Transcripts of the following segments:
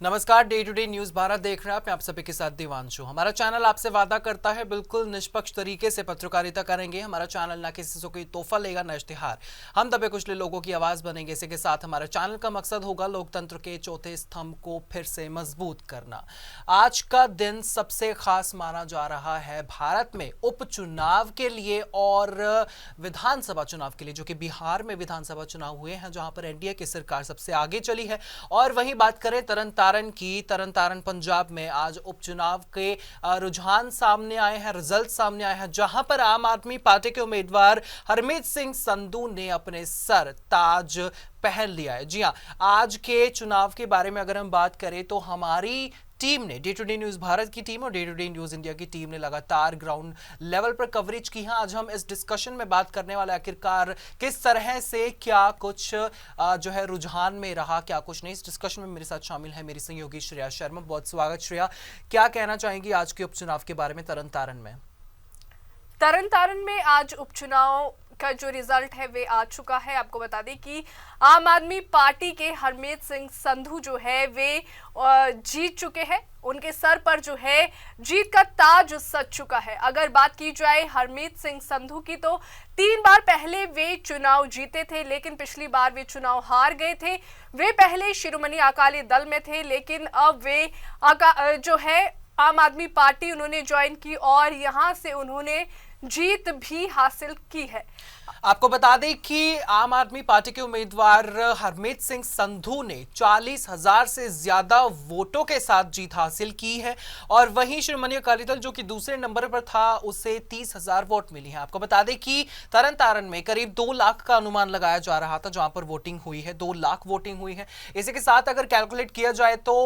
नमस्कार, day to day news Bharat देख रहे हैं आप सभी के साथ देवांशु। हमारा चैनल आपसे वादा करता है बिल्कुल निष्पक्ष तरीके से पत्रकारिता करेंगे। हमारा चैनल ना किसी से कोई तोहफा लेगा न इश्तिहार। हम दबे कुचले लोगों की आवाज बनेंगे। इसी के साथ हमारे चैनल का मकसद होगा लोकतंत्र के चौथे स्तंभ को फिर से मजबूत करना। आज का दिन सबसे खास माना जा रहा है भारत में उपचुनाव के लिए और विधानसभा चुनाव के लिए, जो कि बिहार में विधानसभा चुनाव हुए हैं जहां पर एनडीए की सरकार सबसे आगे चली है। और वहीं बात करें तरन तारण पंजाब में आज उपचुनाव के रुझान सामने आए हैं, रिजल्ट सामने आए हैं, जहां पर आम आदमी पार्टी के उम्मीदवार हरमीत सिंह संधू ने अपने सर ताज पहन लिया है। जी हां, आज के चुनाव के बारे में अगर हम बात करें तो हमारी टीम ने, day to day news Bharat की टीम और day to day news India की टीम ने लगातार ग्राउंड लेवल पर कवरेज की है। आज हम इस डिस्कशन में बात करने वाले आखिरकार किस तरह से क्या कुछ जो है रुझान में रहा, क्या कुछ नहीं। इस डिस्कशन में मेरे साथ शामिल है मेरी सहयोगी श्रेया शर्मा। बहुत स्वागत श्रेया। क्या कहना चाहेंगी आज के उपचुनाव के बारे में तरन तारण में आज उपचुनाव का जो रिजल्ट है वे आ चुका है। आपको बता दें कि आम आदमी पार्टी के हरमीत सिंह संधू जो है वे जीत चुके हैं। उनके सर पर जो है जीत का ताज सज चुका है। अगर बात की जाए हरमीत सिंह संधू की तो 3 बार पहले वे चुनाव जीते थे, लेकिन पिछली बार वे चुनाव हार गए थे। वे पहले शिरोमणि अकाली दल में थे, लेकिन अब वे जो है आम आदमी पार्टी उन्होंने ज्वाइन की और यहां से उन्होंने जीत भी हासिल की है। आपको बता दें कि आम आदमी पार्टी के उम्मीदवार हरमीत सिंह संधू ने 40,000 से ज्यादा वोटों के साथ जीत हासिल की है और वहीं शिरोमणि अकाली दल जो कि दूसरे नंबर पर था उसे 30,000 वोट मिली है। आपको बता दें कि तरन तारण में करीब 2 लाख का अनुमान लगाया जा रहा था जहां पर वोटिंग हुई है, 2 लाख वोटिंग हुई है। इसी के साथ अगर कैलकुलेट किया जाए तो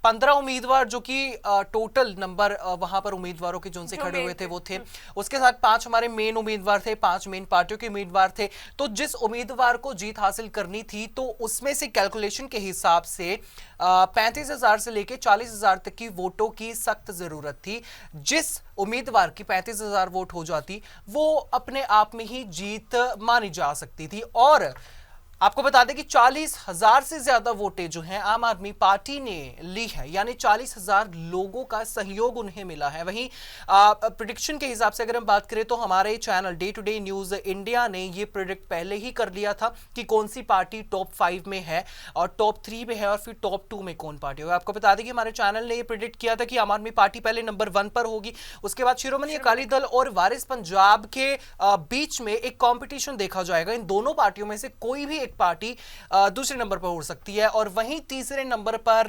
15 उम्मीदवार जो कि टोटल नंबर वहां पर उम्मीदवारों के जो से खड़े हुए थे वो थे, उसके साथ 5 हमारे मेन उम्मीदवार थे, 5 मेन पार्टियों के उम्मीदवार थे। तो जिस उम्मीदवार को जीत हासिल करनी थी तो उसमें से कैलकुलेशन के हिसाब से 35,000 से लेके 40,000 तक की वोटों की सख्त जरूरत थी। जिस उम्मीदवार की 35,000 वोट हो जाती वो अपने आप में ही जीत मानी जा सकती थी। और आपको बता दें कि 40,000 से ज्यादा वोटें जो हैं आम आदमी पार्टी ने ली है, यानी 40,000 लोगों का सहयोग उन्हें मिला है। वहीं प्रिडिक्शन के हिसाब से अगर हम बात करें तो हमारे channel day to day news India ने ये प्रिडिक्ट पहले ही कर लिया था कि कौन सी पार्टी टॉप 5 में है और टॉप 3 में है और फिर टॉप 2 में कौन पार्टी होगी। आपको बता दें कि हमारे चैनल ने ये प्रिडिक्ट किया था कि आम आदमी पार्टी पहले नंबर 1 पर होगी, उसके बाद शिरोमणि अकाली दल और वारिस पंजाब के बीच में एक कॉम्पिटिशन देखा जाएगा। इन दोनों पार्टियों में से कोई भी पार्टी दूसरे नंबर पर हो सकती है और वहीं तीसरे नंबर पर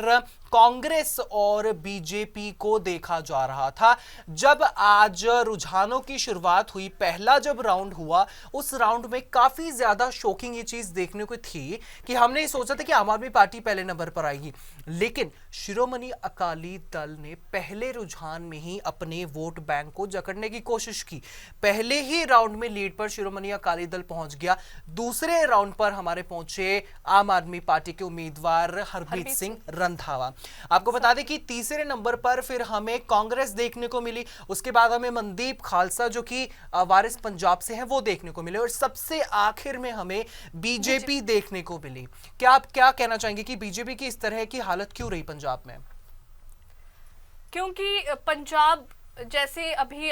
कांग्रेस और बीजेपी को देखा जा रहा था। जब आज रुझानों की शुरुआत हुई, पहला जब राउंड हुआ उस राउंड में काफी ज्यादा शॉकिंग ये चीज देखने को थी कि हमने सोचा था कि आम आदमी पार्टी पहले नंबर पर आएगी, लेकिन शिरोमणि अकाली दल ने पहले रुझान में ही अपने वोट बैंक को जकड़ने की कोशिश की। पहले ही राउंड में लीड पर शिरोमणि अकाली दल पहुंच गया। दूसरे राउंड पर हमारे पहुंचे आम आदमी पार्टी के उम्मीदवार हरमीत सिंह रंधावा। आपको बता दें कि तीसरे नंबर पर फिर हमें कांग्रेस देखने को मिली, उसके बाद हमें मनदीप खालसा जो कि वारिस पंजाब से हैं वो देखने को मिले और सबसे आखिर में हमें बीजेपी देखने को मिली। क्या आप क्या कहना चाहेंगे कि बीजेपी की इस तरह की हालत क्यों रही पंजाब में? क्योंकि पंजाब जैसे अभी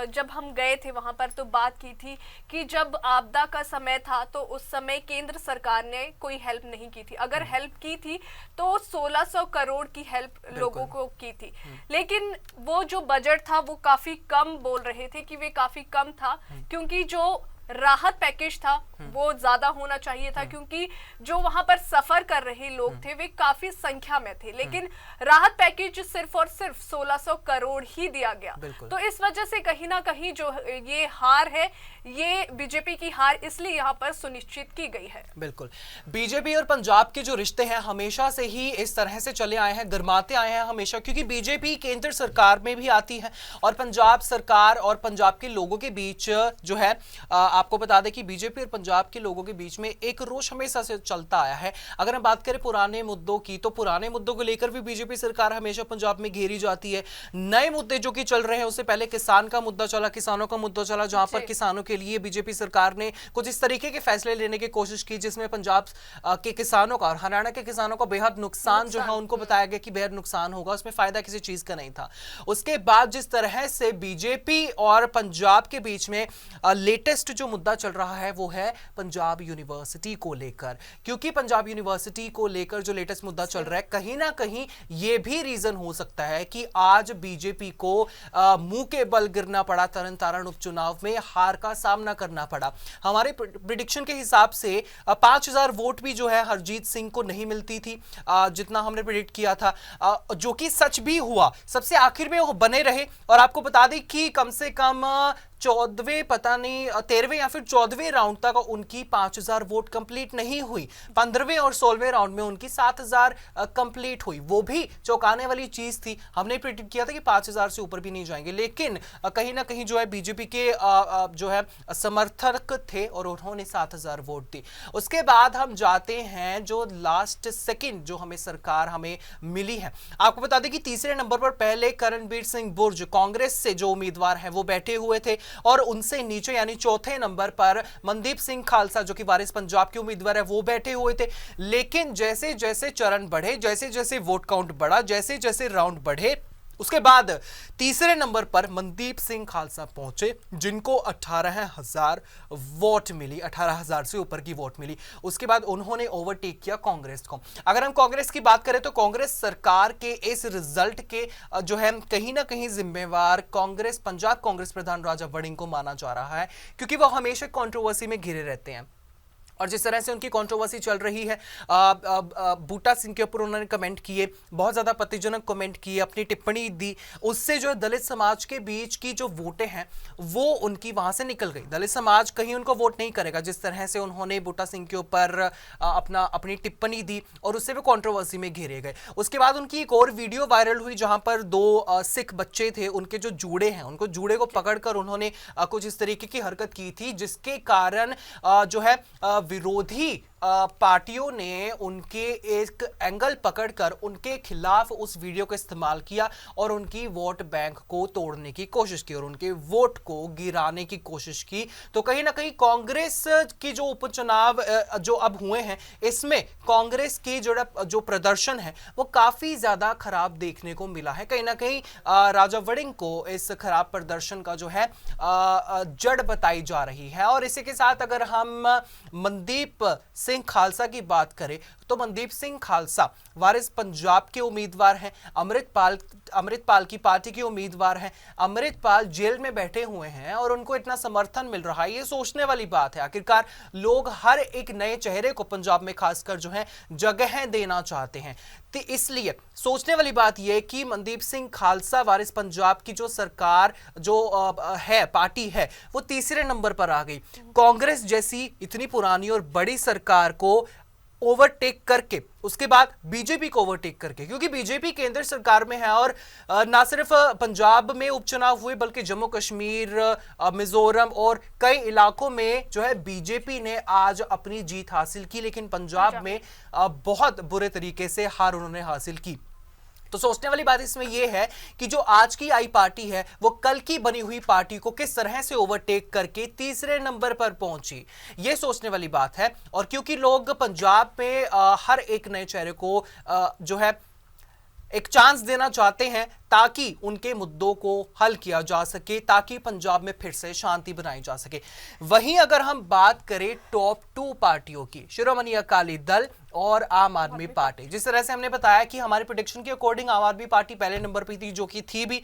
जब हम गए थे वहां पर तो बात की थी कि जब आपदा का समय था तो उस समय केंद्र सरकार ने कोई हेल्प नहीं की थी। अगर हेल्प की थी तो 1600 करोड़ की हेल्प लोगों को की थी, लेकिन वो जो बजट था वो काफी कम बोल रहे थे कि वे काफी कम था, क्योंकि जो राहत पैकेज था वो ज्यादा होना चाहिए था, क्योंकि जो वहां पर सफर कर रहे लोग थे वे काफी संख्या में थे, लेकिन राहत पैकेज सिर्फ और सिर्फ 1600 करोड़ ही दिया गया। तो इस वजह से कहीं ना कहीं जो ये हार है ये बीजेपी की हार इसलिए यहाँ पर सुनिश्चित की गई है। बिल्कुल, बीजेपी और पंजाब के जो रिश्ते हैं हमेशा से ही इस तरह से चले आए हैं, गर्माते आए हैं हमेशा, क्योंकि बीजेपी केंद्र सरकार में भी आती है और पंजाब सरकार और पंजाब के लोगों के बीच जो है आपको बता दें कि बीजेपी और पंजाब के लोगों के बीच में एक रोष हमेशा से चलता आया है। अगर हम बात करें पुराने मुद्दों की, तो पुराने मुद्दों को लेकर भी बीजेपी सरकार हमेशा पंजाब में घेरी जाती है। नए मुद्दे जो कि चल रहे हैं, उससे पहले किसान का मुद्दा चला, किसानों का मुद्दा चला, जहां पर किसानों के लिए बीजेपी सरकार ने कुछ इस तरीके के फैसले लेने की कोशिश की जिसमें पंजाब के किसानों का और हरियाणा के किसानों का बेहद नुकसान जो है उनको बताया गया कि बेहद नुकसान होगा, उसमें फायदा किसी चीज का नहीं था। उसके बाद जिस तरह से बीजेपी और पंजाब के बीच में लेटेस्ट जो मुद्दा चल रहा है वो है पंजाब यूनिवर्सिटी को लेकर, क्योंकि पंजाब यूनिवर्सिटी को लेकर जो लेटेस्ट मुद्दा चल रहा है, कहीं ना कहीं ये भी रीजन हो सकता है कि आज बीजेपी को मुंह के बल गिरना पड़ा, तरन तारण उपचुनाव में हार का सामना करना पड़ा। हमारे प्रिडिक्शन के हिसाब से 5000 वोट भी जो है हरजीत सिंह को नहीं मिलती थी, जितना हमने प्रिडिक्ट किया था, जो कि सच भी हुआ। सबसे आखिर में वो बने रहे, और आपको बता दें कि कम से कम 14वें पता नहीं 13वें या फिर 14वें राउंड तक उनकी 5000 वोट कंप्लीट नहीं हुई। 15वें और 16वें राउंड में उनकी 7000 कंप्लीट हुई। वो भी चौंकाने वाली चीज थी। हमने प्रेडिक्ट किया था कि 5000 से ऊपर भी नहीं जाएंगे, लेकिन कहीं ना कहीं जो है बीजेपी के जो है समर्थक थे और उन्होंने 7000 वोट दी। उसके बाद हम जाते हैं जो लास्ट सेकेंड जो हमें सरकार हमें मिली है। आपको बता दें कि तीसरे नंबर पर पहले करणबीर सिंह बुर्ज कांग्रेस से जो उम्मीदवार हैं वो बैठे हुए थे, और उनसे नीचे यानी चौथे नंबर पर मनदीप सिंह खालसा जो कि वारिस पंजाब के उम्मीदवार है वो बैठे हुए थे। लेकिन जैसे जैसे चरण बढ़े, जैसे जैसे वोट काउंट बढ़ा, जैसे जैसे राउंड बढ़े, उसके बाद तीसरे नंबर पर मनदीप सिंह खालसा पहुंचे, जिनको 18000 वोट मिली, 18000 से ऊपर की वोट मिली। उसके बाद उन्होंने ओवरटेक किया कांग्रेस को। अगर हम कांग्रेस की बात करें तो कांग्रेस सरकार के इस रिजल्ट के जो है कहीं ना कहीं जिम्मेवार कांग्रेस, पंजाब कांग्रेस प्रधान राजा वड़िंग को माना जा रहा है, क्योंकि वो हमेशा कंट्रोवर्सी में घिरे रहते हैं। और जिस तरह से उनकी कंट्रोवर्सी चल रही है, बूटा सिंह के ऊपर उन्होंने कमेंट किए, बहुत ज़्यादा आपत्तिजनक कमेंट किए, अपनी टिप्पणी दी, उससे जो दलित समाज के बीच की जो वोटें हैं वो उनकी वहाँ से निकल गई। दलित समाज कहीं उनको वोट नहीं करेगा। जिस तरह से उन्होंने बूटा सिंह के ऊपर अपनी टिप्पणी दी और उससे वो कंट्रोवर्सी में घेरे गए। उसके बाद उनकी एक और वीडियो वायरल हुई जहाँ पर 2 सिख बच्चे थे, उनके जो जूड़े हैं, उनको जूड़े को पकड़कर उन्होंने कुछ इस तरीके की हरकत की थी, जिसके कारण जो है विरोधी पार्टियों ने उनके एक एंगल पकड़कर उनके खिलाफ उस वीडियो का इस्तेमाल किया और उनकी वोट बैंक को तोड़ने की कोशिश की और उनके वोट को गिराने की कोशिश की। तो कहीं ना कहीं कांग्रेस की जो उपचुनाव जो अब हुए हैं, इसमें कांग्रेस की जो प्रदर्शन है वो काफी ज्यादा खराब देखने को मिला है। कहीं ना कहीं राजा वड़िंग को इस खराब प्रदर्शन का जो है जड़ बताई जा रही है। और इसी के साथ अगर हम मनदीप सिंह खालसा की बात करें तो मनदीप सिंह खालसा वारिस पंजाब के उम्मीदवार हैं, अमृतपाल की पार्टी के उम्मीदवार हैं। अमृतपाल जेल में बैठे हुए हैं और उनको इतना समर्थन मिल रहा है, ये सोचने वाली बात है। आखिरकार लोग हर एक नए चेहरे को पंजाब में खासकर जो है जगह देना चाहते हैं, तो इसलिए सोचने वाली बात यह कि मनदीप सिंह खालसा वारिस पंजाब की जो सरकार जो है पार्टी है वो तीसरे नंबर पर आ गई। कांग्रेस जैसी इतनी पुरानी और बड़ी सरकार को ओवरटेक करके, उसके बाद बीजेपी को ओवरटेक करके, क्योंकि बीजेपी केंद्र सरकार में है और ना सिर्फ पंजाब में उपचुनाव हुए बल्कि जम्मू कश्मीर, मिजोरम और कई इलाकों में जो है बीजेपी ने आज अपनी जीत हासिल की, लेकिन पंजाब में बहुत बुरे तरीके से हार उन्होंने हासिल की। तो सोचने वाली बात इसमें यह है कि जो आज की आई पार्टी है वो कल की बनी हुई पार्टी को किस तरह से ओवरटेक करके तीसरे नंबर पर पहुंची, ये सोचने वाली बात है। और क्योंकि लोग पंजाब में हर एक नए चेहरे को जो है एक चांस देना चाहते हैं ताकि उनके मुद्दों को हल किया जा सके, ताकि पंजाब में फिर से शांति बनाई जा सके। वहीं अगर हम बात करें टॉप 2 पार्टियों की, शिरोमणि अकाली दल और आम आदमी पार्टी, जिस तरह से हमने बताया कि हमारे प्रेडिक्शन के अकॉर्डिंग आम आदमी पार्टी पहले नंबर पर थी, जो कि थी भी,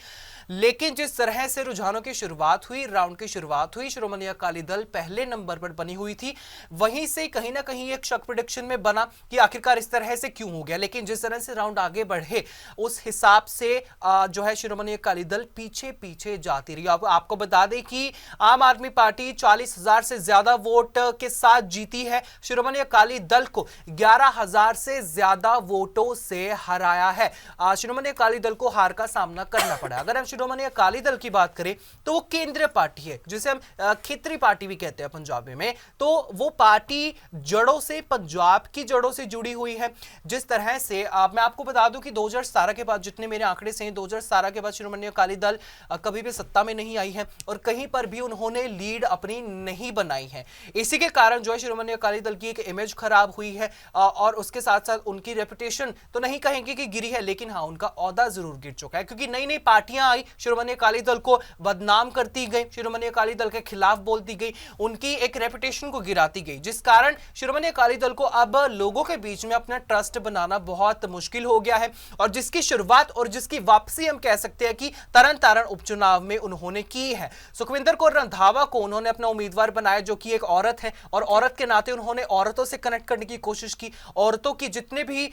लेकिन जिस तरह से रुझानों की शुरुआत हुई, राउंड की शुरुआत हुई, शिरोमणि अकाली दल पहले नंबर पर बनी हुई थी। वहीं से कहीं ना कहीं एक शक प्रेडिक्शन में बना कि आखिरकार इस तरह से क्यों हो गया, लेकिन जिस तरह से राउंड आगे बढ़े उस हिसाब से जो है शिरोमणि अकाली दल पीछे पीछे जाती रही। आपको बता दें कि आम आदमी पार्टी 40,000 से ज्यादा वोट के साथ जीती है, शिरोमणि अकाली दल को 11,000 से ज्यादा वोटों से हराया है। शिरोमणि अकाली दल को हार का सामना करना पड़ा। अगर हम शिरोमणि अकाली दल की बात करें तो वो केंद्रीय पार्टी है, जिसे हम खेतरी पार्टी भी कहते हैं पंजाबी में। तो वो पार्टी जड़ों से, पंजाब की जड़ों से जुड़ी हुई है। जिस तरह से मैं आपको बता दूं कि 2017 के बाद, जितने मेरे आंकड़े से हैं, 2017 के बाद शिरोमणि अकाली दल कभी भी सत्ता में नहीं आई है और कहीं पर भी उन्होंने लीड अपनी नहीं बनाई है। इसी के कारण जो है शिरोमणि अकाली दल की एक इमेज खराब हुई है और उसके साथ साथ उनकी रेपुटेशन तो नहीं कहेंगे कि गिरी है, लेकिन हाँ, उनका ओहदा जरूर गिर चुका है, क्योंकि नई नई पार्टियां आई, शिरोमणि अकाली दल को बदनाम करती गई, शिरोमणि अकाली दल के खिलाफ बोलती गई, उनकी एक रेपुटेशन को गिराती गई, जिस कारण शिरोमणि अकाली दल को अब लोगों के बीच में अपना ट्रस्ट बनाना बहुत मुश्किल हो गया है। और जिसकी शुरुआत और जिसकी वापसी हम कह सकते हैं कि तरन तारण उपचुनाव में उन्होंने की है। सुखविंदर कौर रंधावा को उन्होंने अपना उम्मीदवार बनाया, जो कि एक औरत है और औरत के नाते उन्होंने औरतों से कनेक्ट करने की कोशिश की, औरतों की जितने भी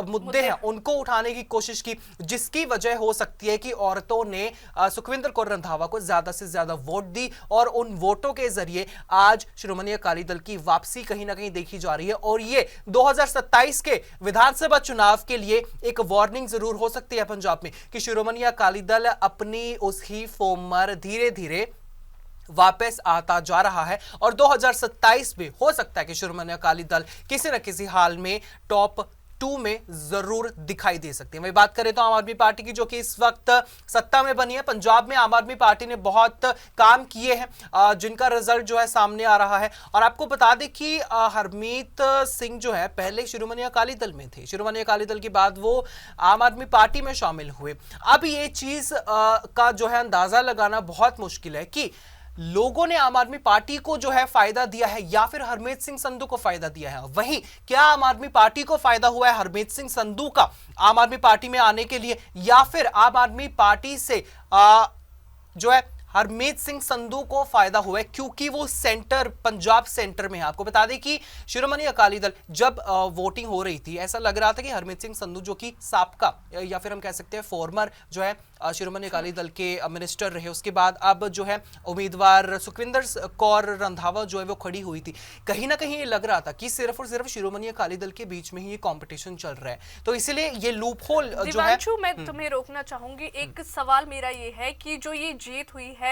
मुद्दे हैं उनको उठाने की कोशिश की, जिसकी वजह हो सकती है कि औरतों ने सुखविंदर कौर रंधावा को ज्यादा से ज्यादा वोट दी और उन वोटों के जरिए आज शिरोमणि अकाली दल की वापसी कहीं ना कहीं देखी जा रही है। और ये 2027 के विधानसभा चुनाव के लिए एक वार्निंग जरूर हो सकती है पंजाब में कि शिरोमणि अकाली दल अपनी उस ही फॉर्म पर धीरे धीरे वापस आता जा रहा है और 2027 में हो सकता है कि शिरोमणि अकाली दल किसी न किसी हाल में टॉप 2 में जरूर दिखाई दे सकती है। वही बात करें तो आम आदमी पार्टी की, जो कि इस वक्त सत्ता में बनी है पंजाब में, आम आदमी पार्टी ने बहुत काम किए हैं जिनका रिजल्ट जो है सामने आ रहा है। और आपको बता दें कि हरमीत सिंह जो है पहले शिरोमणि अकाली दल में थे, शिरोमणि अकाली दल के बाद वो आम आदमी पार्टी में शामिल हुए। अब ये चीज का जो है अंदाजा लगाना बहुत मुश्किल है कि लोगों ने आम आदमी पार्टी को जो है फायदा दिया है या फिर हरमीत सिंह संधू को फायदा दिया है। वहीं क्या आम आदमी पार्टी को फायदा हुआ है हरमीत सिंह संधू का आम आदमी पार्टी में आने के लिए, या फिर आम आदमी पार्टी से जो है हरमीत सिंह संधू को फायदा हुआ है क्योंकि वो सेंटर, पंजाब सेंटर में है। आपको बता दें कि शिरोमणि अकाली दल जब वोटिंग हो रही थी, ऐसा लग रहा था कि हरमीत सिंह संधू, जो कि साबका या फिर हम कह सकते हैं फॉर्मर जो है शिरोमणि अकाली दल के मिनिस्टर रहे, उसके बाद अब जो है उम्मीदवार सुखविंदर कौर रंधावा जो है वो खड़ी हुई थी, कहीं ना कहीं ये लग रहा था कि सिर्फ और सिर्फ शिरोमणि अकाली दल के बीच में ही ये कंपटीशन चल रहा है। तो इसलिए ये लूप होल जो है। मैं तुम्हें रोकना चाहूंगी, एक सवाल मेरा ये है कि जो ये जीत हुई है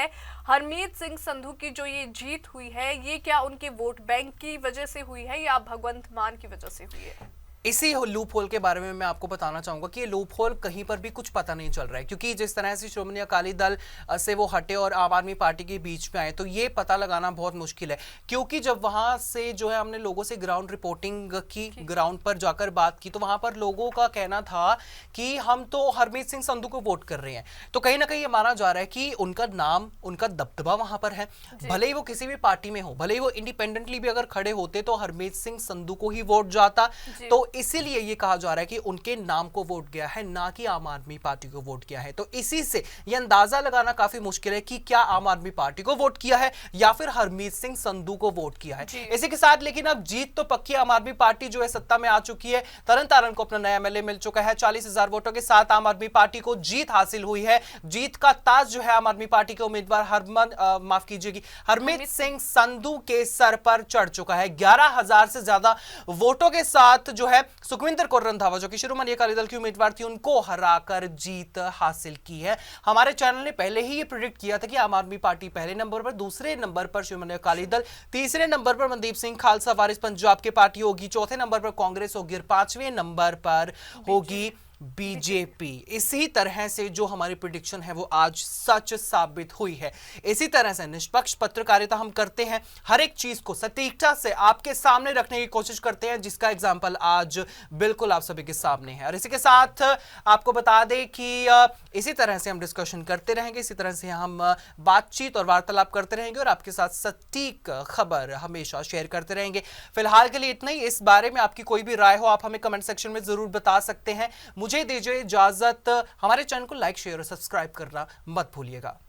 हरमीत सिंह संधू की, जो ये जीत हुई है, ये क्या उनके वोट बैंक की वजह से हुई है या भगवंत मान की वजह से हुई है? इसी लूप होल के बारे में मैं आपको बताना चाहूंगा कि ये लूप होल कहीं पर भी कुछ पता नहीं चल रहा है, क्योंकि जिस तरह से शिरोमणि अकाली दल से वो हटे और आम आदमी पार्टी के बीच में आए, तो ये पता लगाना बहुत मुश्किल है। क्योंकि जब वहां से जो है हमने लोगों से ग्राउंड रिपोर्टिंग की, ग्राउंड पर जाकर बात की, तो वहां पर लोगों का कहना था कि हम तो हरमीत सिंह संधू को वोट कर रहे हैं। तो कहीं ना कहीं ये माना जा रहा है कि उनका नाम, उनका दबदबा वहां पर है, भले ही वो किसी भी पार्टी में हो, भले ही वो इंडिपेंडेंटली भी अगर खड़े होते तो हरमीत सिंह संधू को ही वोट जाता। तो इसीलिए ये कहा जा रहा है कि उनके नाम को वोट गया है, ना कि आम आदमी पार्टी को वोट किया है। तो इसी से यह अंदाजा लगाना काफी मुश्किल है कि क्या आम आदमी पार्टी को वोट किया है या फिर हरमीत सिंह संधू को वोट किया है। इसी के साथ लेकिन अब जीत तो पक्की, आम आदमी पार्टी जो है सत्ता में आ चुकी है, तरन तारण को अपना नया एमएलए मिल चुका है, 40,000 वोटों के साथ आम आदमी पार्टी को जीत हासिल हुई है। जीत का ताज जो है आम आदमी पार्टी के उम्मीदवार हरमीत सिंह संधू के सर पर चढ़ चुका है। 11,000 से ज्यादा वोटों के साथ जो है सुखविंदर कौर रंधावा, जो कि शिरोमणि अकाली दल की उम्मीदवार थी, उनको हराकर जीत हासिल की है। हमारे चैनल ने पहले ही ये प्रेडिक्ट किया था कि आम आदमी पार्टी पहले नंबर पर, दूसरे नंबर पर शिरोमणि अकाली दल, तीसरे नंबर पर मनदीप सिंह खालसा वारिस पंजाब की पार्टी होगी, चौथे नंबर पर कांग्रेस होगी और पांचवें नंबर पर होगी बीजेपी। इसी तरह से जो हमारी प्रेडिक्शन है वो आज सच साबित हुई है। इसी तरह से निष्पक्ष पत्रकारिता हम करते हैं, हर एक चीज को सटीकता से आपके सामने रखने की कोशिश करते हैं, जिसका एग्जाम्पल आज बिल्कुल आप सभी के सामने है। और इसी के साथ आपको बता दें कि इसी तरह से हम डिस्कशन करते रहेंगे, इसी तरह से हम बातचीत और वार्तालाप करते रहेंगे और आपके साथ सटीक खबर हमेशा शेयर करते रहेंगे। फिलहाल के लिए इतना ही। इस बारे में आपकी कोई भी राय हो, आप हमें कमेंट सेक्शन में जरूर बता सकते हैं। मुझे दीजिए इजाजत। हमारे चैनल को लाइक, शेयर और सब्सक्राइब करना मत भूलिएगा।